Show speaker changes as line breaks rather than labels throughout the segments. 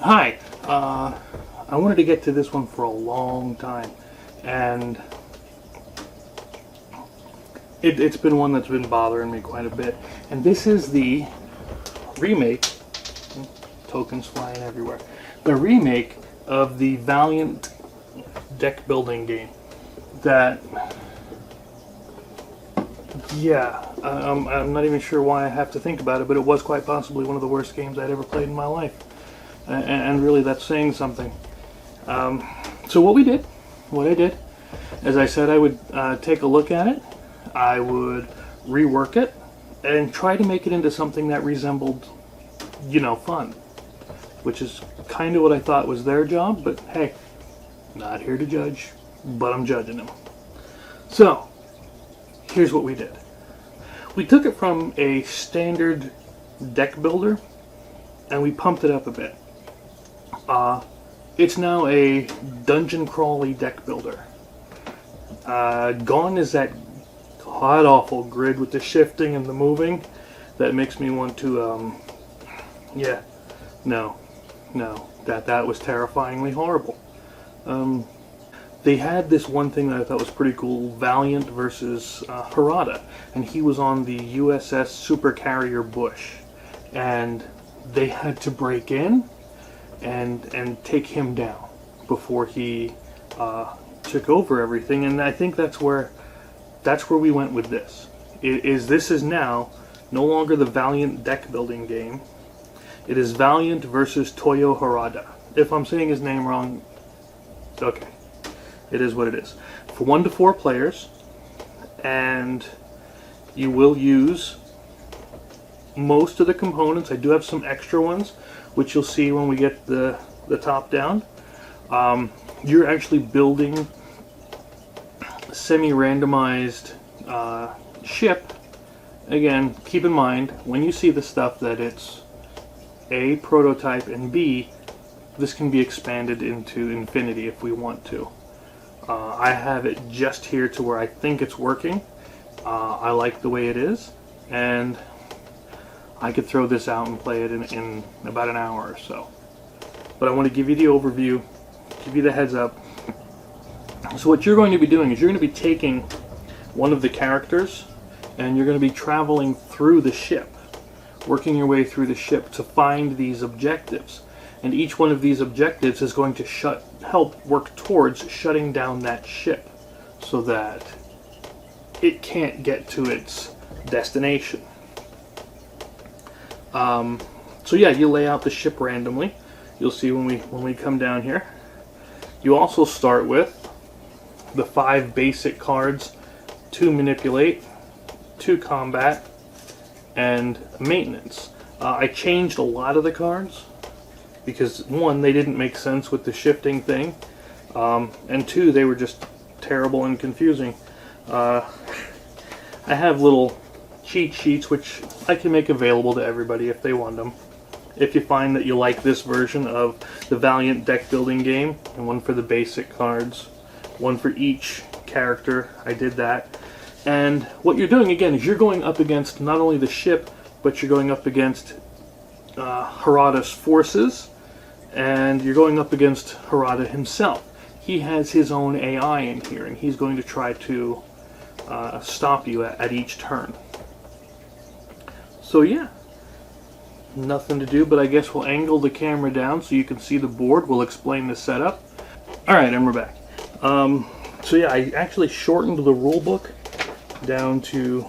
Hi, I wanted to get to this one for a long time, and it's been one that's been bothering me quite a bit. And this is the remake, tokens flying everywhere, the remake of the Valiant deck building game that, yeah, I'm not even sure why I have to think about it, but it was quite possibly one of the worst games I'd ever played in my life. And really that's saying something. So what I did, as I said, I would take a look at it, I would rework it, and try to make it into something that resembled, fun. Which is kind of what I thought was their job, but hey, not here to judge, but I'm judging them. So, here's what we did. We took it from a standard deck builder, and we pumped it up a bit. It's now a dungeon crawly deck builder. Gone is that god awful grid with the shifting and the moving that makes me want to, that was terrifyingly horrible. They had this one thing that I thought was pretty cool, Valiant versus Harada, and he was on the USS Supercarrier Bush, and they had to break in and take him down before he took over everything. And I think that's where we went with this. This is now no longer the Valiant deck building game. It is Valiant versus Toyo Harada. If I'm saying his name wrong, okay, it is what it is. For 1 to 4 players, and you will use most of the components. I do have some extra ones, which you'll see when we get the top down. You're actually building a semi-randomized ship. Again, keep in mind, when you see the stuff, that it's A, prototype, and B, this can be expanded into infinity if we want to. I have it just here to where I think it's working. I like the way it is, and I could throw this out and play it in about an hour or so. But I want to give you the overview, give you the heads up. So what you're going to be doing is you're going to be taking one of the characters and you're going to be traveling through the ship, working your way through the ship to find these objectives. And each one of these objectives is going to help work towards shutting down that ship so that it can't get to its destination. So yeah, you lay out the ship randomly. You'll see when we come down here. You also start with the 5 basic cards: 2 manipulate, 2 combat, and maintenance. I changed a lot of the cards because 1, they didn't make sense with the shifting thing, and 2, they were just terrible and confusing. I have little cheat sheets which I can make available to everybody if they want them. If you find that you like this version of the Valiant deck building game, and one for the basic cards, one for each character, I did that. And what you're doing again is you're going up against not only the ship, but you're going up against Harada's forces, and you're going up against Harada himself. He has his own AI in here, and he's going to try to stop you at each turn. So yeah, nothing to do, but I guess we'll angle the camera down so you can see the board. We'll explain the setup. Alright, and we're back. So yeah, I actually shortened the rule book down to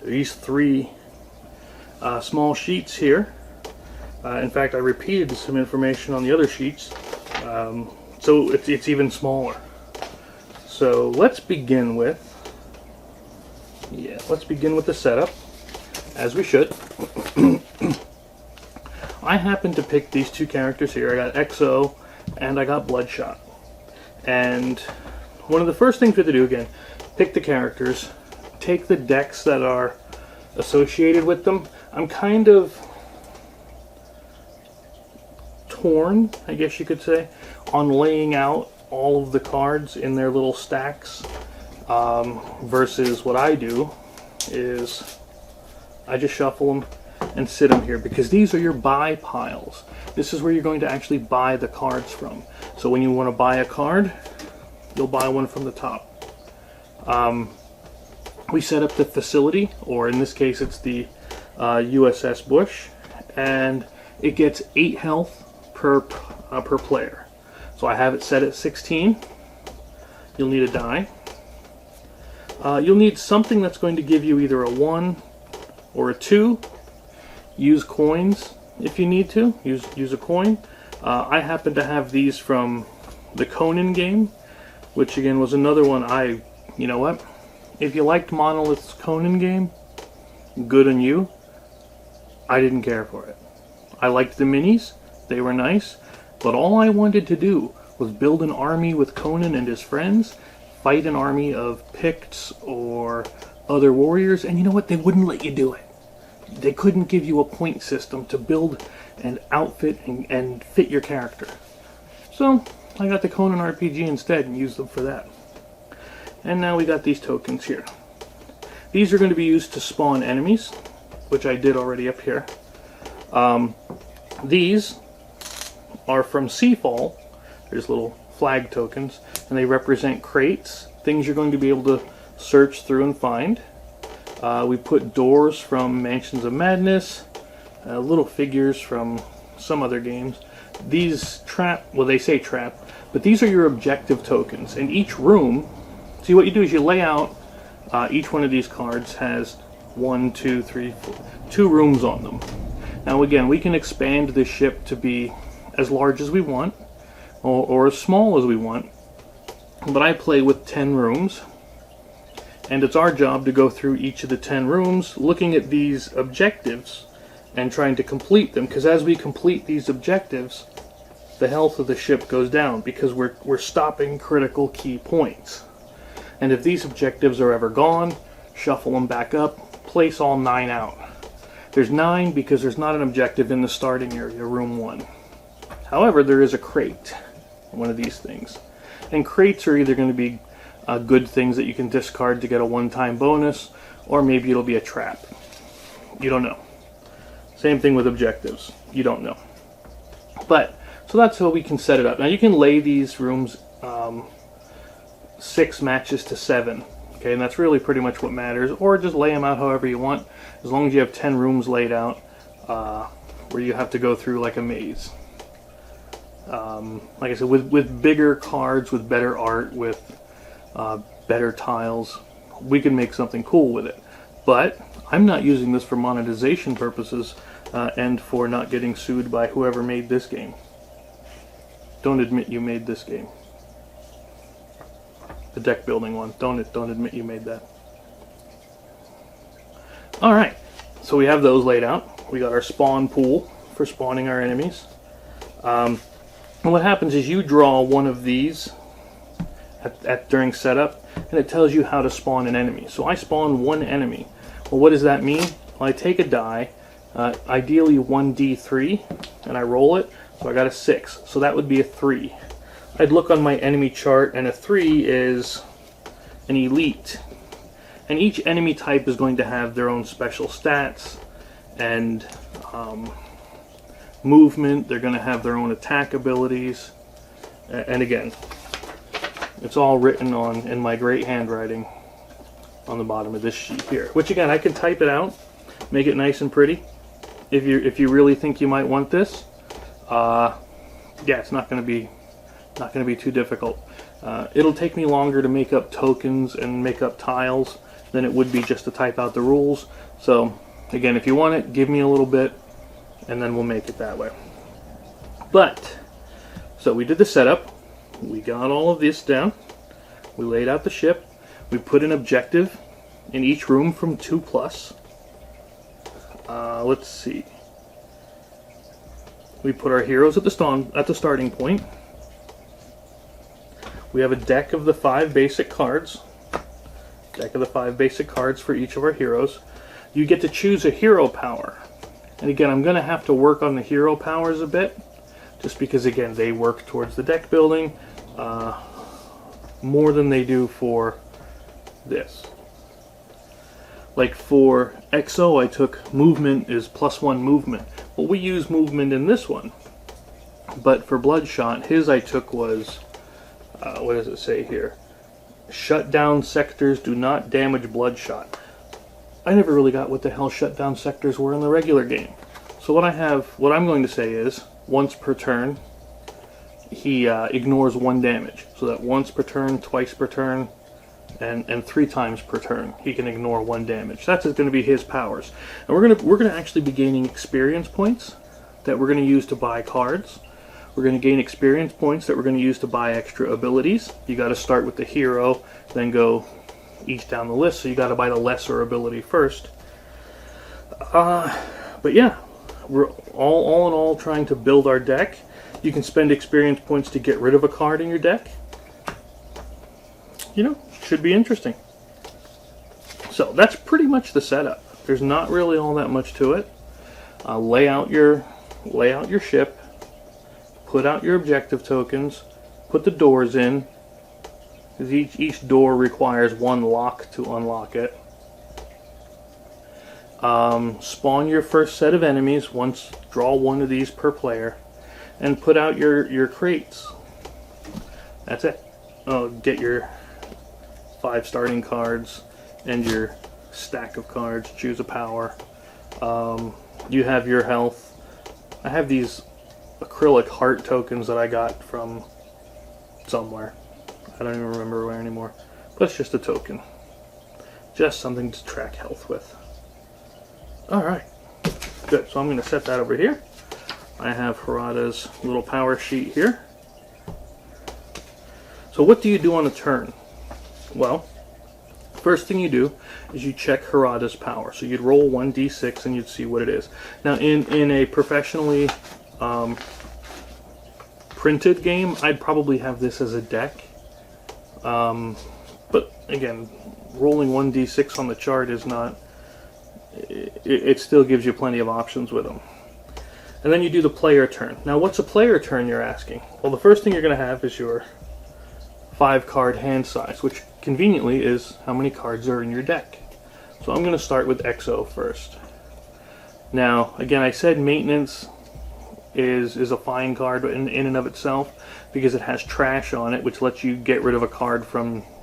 these 3 small sheets here. In fact, I repeated some information on the other sheets, so it's even smaller. So let's begin with the setup, as we should. I happened to pick these 2 characters here. I got XO and I got Bloodshot. And one of the first things we have to do, again, pick the characters, take the decks that are associated with them. I'm kind of torn, I guess you could say, on laying out all of the cards in their little stacks, versus what I do is I just shuffle them and sit them here, because these are your buy piles. This is where you're going to actually buy the cards from. So when you want to buy a card, you'll buy one from the top. We set up the facility, or in this case it's the USS Bush, and it gets 8 health per player. So I have it set at 16. You'll need a die. You'll need something that's going to give you either a 1 or a 2. Use coins if you need to. Use a coin. I happen to have these from the Conan game, which again was another one you know what? If you liked Monolith's Conan game, good on you. I didn't care for it. I liked the minis. They were nice. But all I wanted to do was build an army with Conan and his friends, fight an army of Picts or other warriors, and you know what? They wouldn't let you do it. They couldn't give you a point system to build an outfit and fit your character. So I got the Conan RPG instead and used them for that. And now we got these tokens here. These are going to be used to spawn enemies, which I did already up here. These are from Seafall. There's little flag tokens, and they represent crates, things you're going to be able to search through and find. We put doors from Mansions of Madness, little figures from some other games. These well, they say trap, but these are your objective tokens. In each room, see what you do is you lay out, each one of these cards has 1, 2, 3, 4, 2 rooms on them. Now again, we can expand this ship to be as large as we want, or as small as we want, but I play with 10 rooms, and it's our job to go through each of the 10 rooms, looking at these objectives and trying to complete them, because as we complete these objectives, the health of the ship goes down, because we're stopping critical key points. And if these objectives are ever gone, shuffle them back up, place all 9 out. There's 9 because there's not an objective in the starting area, room 1. However, there is a crate, one of these things. And crates are either going to be good things that you can discard to get a one-time bonus, or maybe it'll be a trap. You don't know. Same thing with objectives. You don't know. But, so that's how we can set it up. Now you can lay these rooms 6 matches to 7. Okay, and that's really pretty much what matters. Or just lay them out however you want, as long as you have 10 rooms laid out where you have to go through like a maze. Like I said, with bigger cards, with better art, with better tiles, we can make something cool with it. But I'm not using this for monetization purposes and for not getting sued by whoever made this game. Don't admit you made this game. The deck building one. Don't admit you made that. Alright, so we have those laid out. We got our spawn pool for spawning our enemies. And what happens is you draw one of these during setup, and it tells you how to spawn an enemy. So I spawn one enemy. Well, what does that mean? Well, I take a die, ideally 1d3, and I roll it, so I got a 6. So that would be a 3. I'd look on my enemy chart, and a 3 is an elite. And each enemy type is going to have their own special stats and movement. They're going to have their own attack abilities. And again, it's all written in my great handwriting on the bottom of this sheet here. Which again, I can type it out, make it nice and pretty. If you really think you might want this, yeah, it's not going to be too difficult. It'll take me longer to make up tokens and make up tiles than it would be just to type out the rules. So again, if you want it, give me a little bit, and then we'll make it that way. But so we did the setup. We got all of this down. We laid out the ship. We put an objective in each room from 2+. Let's see. We put our heroes at the starting point. We have a deck of the 5 basic cards. Deck of the 5 basic cards for each of our heroes. You get to choose a hero power. And again, I'm going to have to work on the hero powers a bit, just because again, they work towards the deck building more than they do for this. Like for XO, I took movement is +1 movement. Well, we use movement in this one. But for Bloodshot, his I took was, what does it say here? Shut down sectors do not damage Bloodshot. I never really got what the hell shutdown sectors were in the regular game. So what I'm going to say is, once per turn, he ignores 1 damage. So that once per turn, twice per turn, and 3 times per turn, he can ignore 1 damage. That's going to be his powers. And we're gonna actually be gaining experience points that we're going to use to buy cards. We're going to gain experience points that we're going to use to buy extra abilities. You got to start with the hero, then go each down the list, so you got to buy the lesser ability first. But yeah, we're all in all trying to build our deck. You can spend experience points to get rid of a card in your deck. You know, should be interesting. So that's pretty much the setup. There's not really all that much to it. Lay out your ship. Put out your objective tokens, put the doors in. Each door requires 1 lock to unlock it. Spawn your first set of enemies, draw 1 of these per player, and put out your crates. That's it. Get your 5 starting cards and your stack of cards, choose a power. You have your health. I have these acrylic heart tokens that I got from somewhere. I don't even remember where anymore. But it's just a token. Just something to track health with. Alright. Good. So I'm going to set that over here. I have Harada's little power sheet here. So what do you do on a turn? Well, first thing you do is you check Harada's power. So you'd roll 1d6 and you'd see what it is. Now in a professionally printed game, I'd probably have this as a deck. But again, rolling 1d6 on the chart is not... It still gives you plenty of options with them. And then you do the player turn. Now what's a player turn, you're asking? Well, the first thing you're going to have is your 5-card hand size, which conveniently is how many cards are in your deck. So I'm going to start with XO first. Now, again, I said maintenance is a fine card in and of itself because it has trash on it, which lets you get rid of a card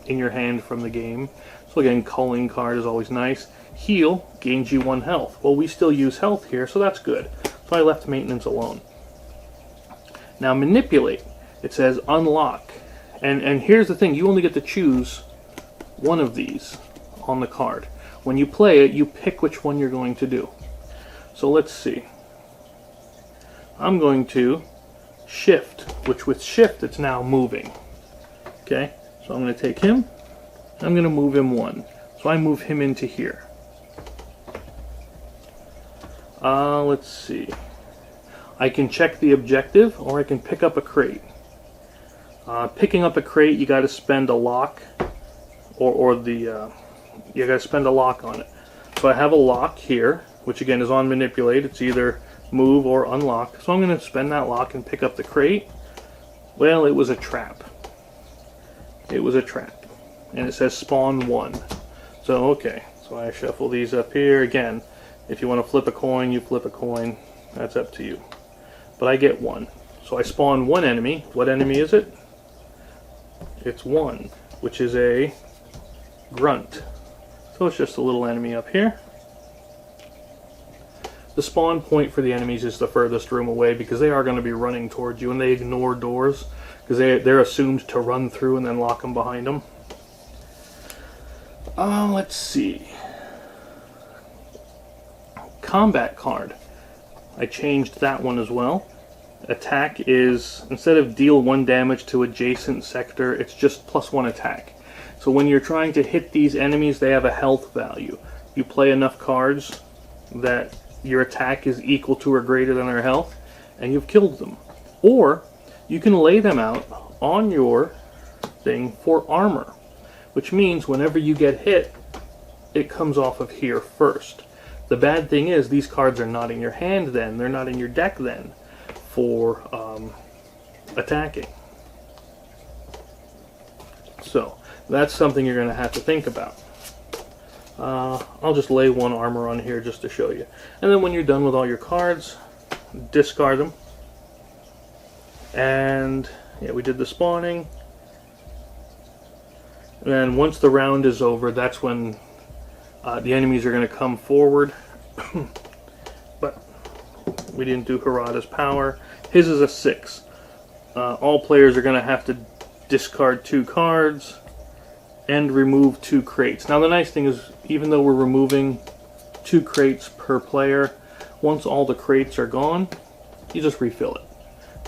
in your hand from the game. So again, culling card is always nice. Heal gains you 1 health. Well, we still use health here, so that's good. So I left maintenance alone. Now manipulate. It says unlock. And here's the thing, you only get to choose 1 of these on the card. When you play it, you pick which one you're going to do. So let's see. I'm going to shift, which with shift it's now moving. Okay, so I'm going to take him, I'm going to move him 1. So I move him into here. Let's see. I can check the objective, or I can pick up a crate. Picking up a crate, you got to spend a lock, you got to spend a lock on it. So I have a lock here, which again is on manipulate. It's either move or unlock. So I'm going to spend that lock and pick up the crate. Well, it was a trap. It was a trap. And it says spawn 1. So, okay. So I shuffle these up here. Again, if you want to flip a coin, you flip a coin. That's up to you. But I get 1. So I spawn 1 enemy. What enemy is it? It's 1, which is a grunt. So it's just a little enemy up here. The spawn point for the enemies is the furthest room away because they are going to be running towards you, and they ignore doors because they're assumed to run through and then lock them behind them. Let's see. Combat card. I changed that one as well. Attack is, instead of deal 1 damage to adjacent sector, it's just +1 attack. So when you're trying to hit these enemies, they have a health value. You play enough cards that your attack is equal to or greater than their health, and you've killed them. Or you can lay them out on your thing for armor, which means whenever you get hit, it comes off of here first. The bad thing is these cards are not in your hand then, they're not in your deck then for attacking. So that's something you're going to have to think about. I'll just lay one armor on here just to show you. And then when you're done with all your cards, discard them. And yeah, we did the spawning. And then once the round is over, that's when the enemies are going to come forward. But we didn't do Harada's power. His is a 6. All players are going to have to discard 2 cards and remove 2 crates. Now the nice thing is, even though we're removing 2 crates per player, once all the crates are gone, you just refill it.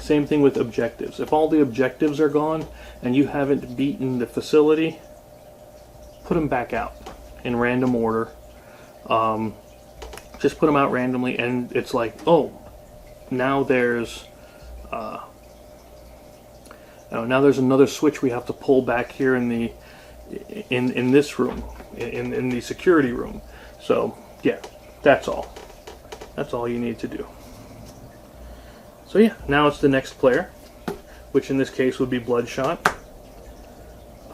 Same thing with objectives. If all the objectives are gone and you haven't beaten the facility, put them back out in random order. Just put them out randomly, and it's like, oh, now there's now there's another switch we have to pull back here in the in this room, in the security room. So yeah, that's all you need to do. So yeah, now it's the next player, which in this case would be Bloodshot.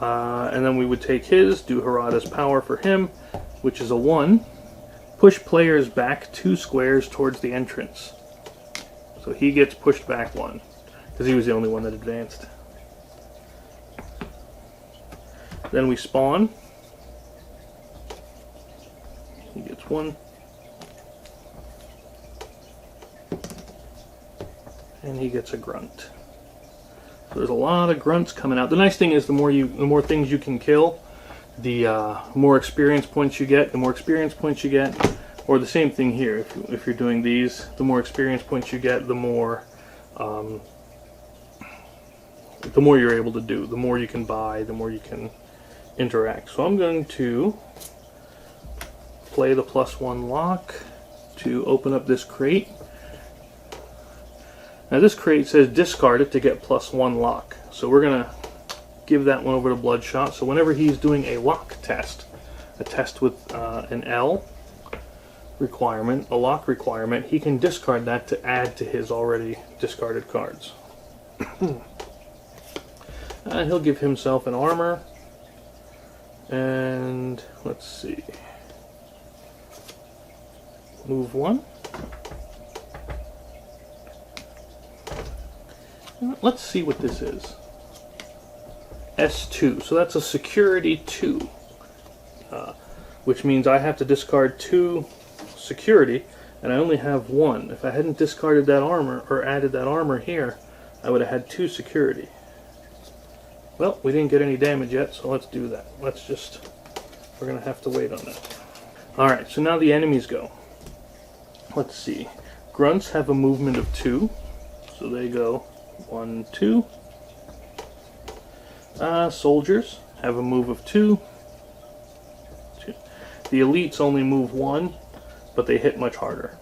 And then we would take his, do Harada's power for him, which is a 1. Push players back 2 squares towards the entrance. So he gets pushed back 1, because he was the only one that advanced. Then we spawn. He gets 1. And he gets a grunt. So there's a lot of grunts coming out. The nice thing is the more things you can kill, the more experience points you get. The more experience points you get, or the same thing here. If you're doing these, the more experience points you get, the more you're able to do. The more you can buy, the more you can interact. So I'm going to play the +1 lock to open up this crate. Now this crate says discard it to get +1 lock. So we're going to give that one over to Bloodshot. So whenever he's doing a lock test, a test with an L requirement, a lock requirement, he can discard that to add to his already discarded cards. He'll give himself an armor. And let's see. Move 1. Let's see what this is. S2. So that's a security 2. Which means I have to discard 2 security, and I only have 1. If I hadn't discarded that armor, or added that armor here, I would have had 2 security. Well, we didn't get any damage yet, so let's do that. We're going to have to wait on that. Alright, so now the enemies go. Let's see. Grunts have a movement of 2, so they go 1, 2. Soldiers have a move of 2. The elites only move 1, but they hit much harder.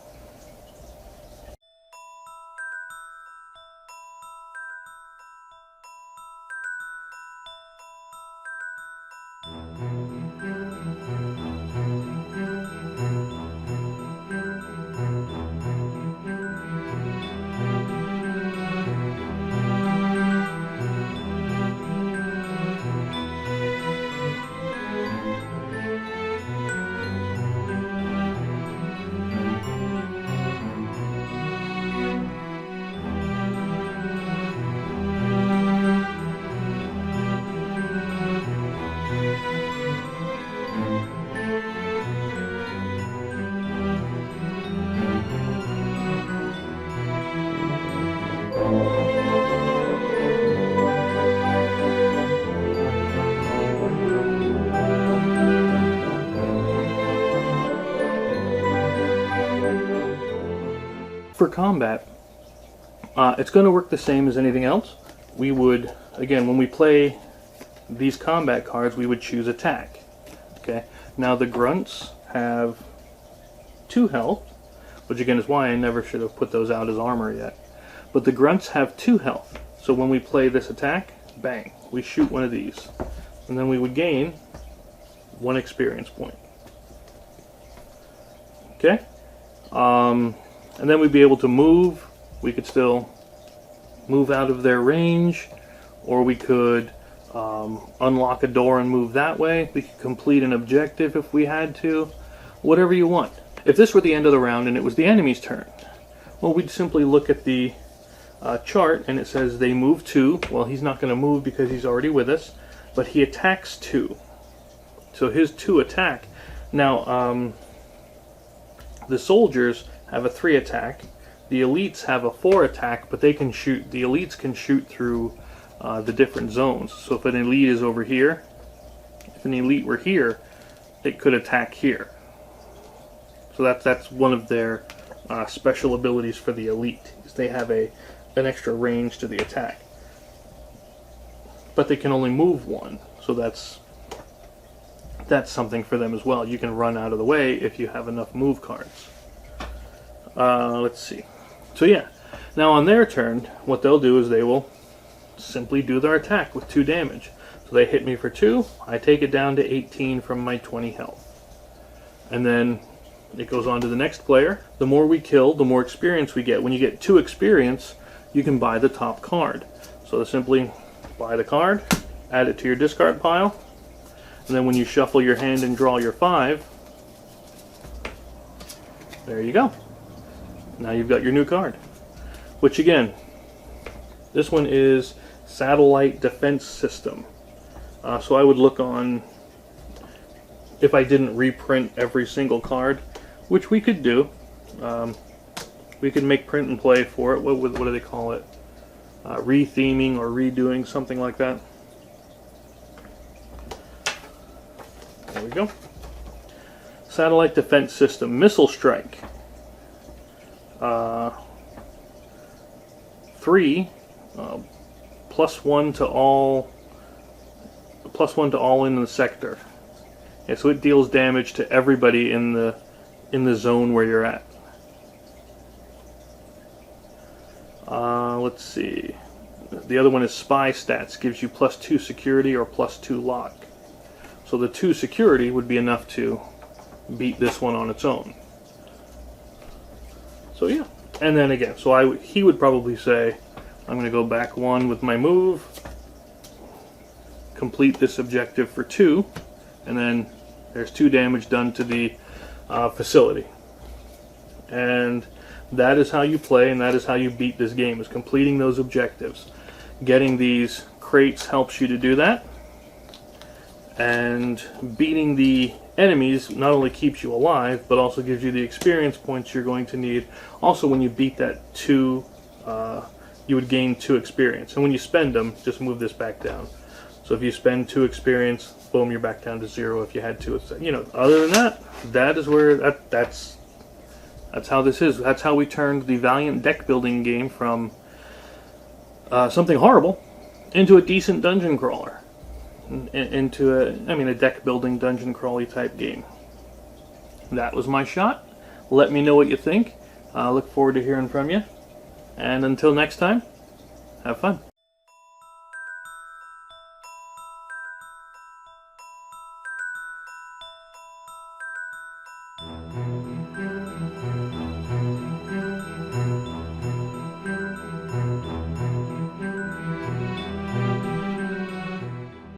For combat, it's going to work the same as anything else. We would, again, when we play these combat cards, we would choose attack. Okay. Now the grunts have 2 health, which again is why I never should have put those out as armor yet. But the grunts have 2 health. So when we play this attack, bang, we shoot one of these. And then we would gain 1 experience point. Okay? And then we'd be able to move. We could still move out of their range, or we could unlock a door and move that way. We could complete an objective if we had to. Whatever you want. If this were the end of the round and it was the enemy's turn, well, we'd simply look at the chart and it says they move 2. Well, he's not going to move because he's already with us, but he attacks 2. So his 2 attack. Now, the soldiers have a 3 attack. The elites have a 4 attack, but they can shoot. The elites can shoot through the different zones. So if an elite is over here, if an elite were here, it could attack here. So that's one of their special abilities for the elite. Is they have an extra range to the attack, but they can only move 1. So that's something for them as well. You can run out of the way if you have enough move cards. Let's see. So yeah, now on their turn, what they'll do is they will simply do their attack with 2 damage. So they hit me for 2. I take it down to 18 from my 20 health, and then it goes on to the next player. The more we kill, the more experience we get. When you get 2 experience, you can buy the top card. So simply buy the card, add it to your discard pile, and then when you shuffle your hand and draw your 5, there you go. Now you've got your new card. Which again, this one is Satellite Defense System. So I would look on, if I didn't reprint every single card, which we could do. We could make print and play for it. What do they call it? Retheming or redoing, something like that. There we go. Satellite Defense System. Missile Strike. 3. +1 to all. +1 to all in the sector. Yeah, so it deals damage to everybody in the zone where you're at. Let's see. The other one is Spy Stats. Gives you +2 security or +2 lock. So the 2 security would be enough to beat this one on its own. So yeah. And then again, so he would probably say, I'm going to go back 1 with my move, complete this objective for 2, and then there's 2 damage done to the facility. And that is how you play, and that is how you beat this game, is completing those objectives. Getting these crates helps you to do that, and beating the enemies not only keeps you alive, but also gives you the experience points you're going to need. Also, when you beat that 2, you would gain 2 experience, and when you spend them, just move this back down. So if you spend 2 experience, boom, you're back down to 0 if you had 2. You know, other than that, that is where that's how this is. That's how we turned the Valiant deck building game from something horrible into a decent dungeon crawler, into a deck building dungeon crawly type game. That was my shot. Let me know what you think. Look forward to hearing from you. And until next time, have fun.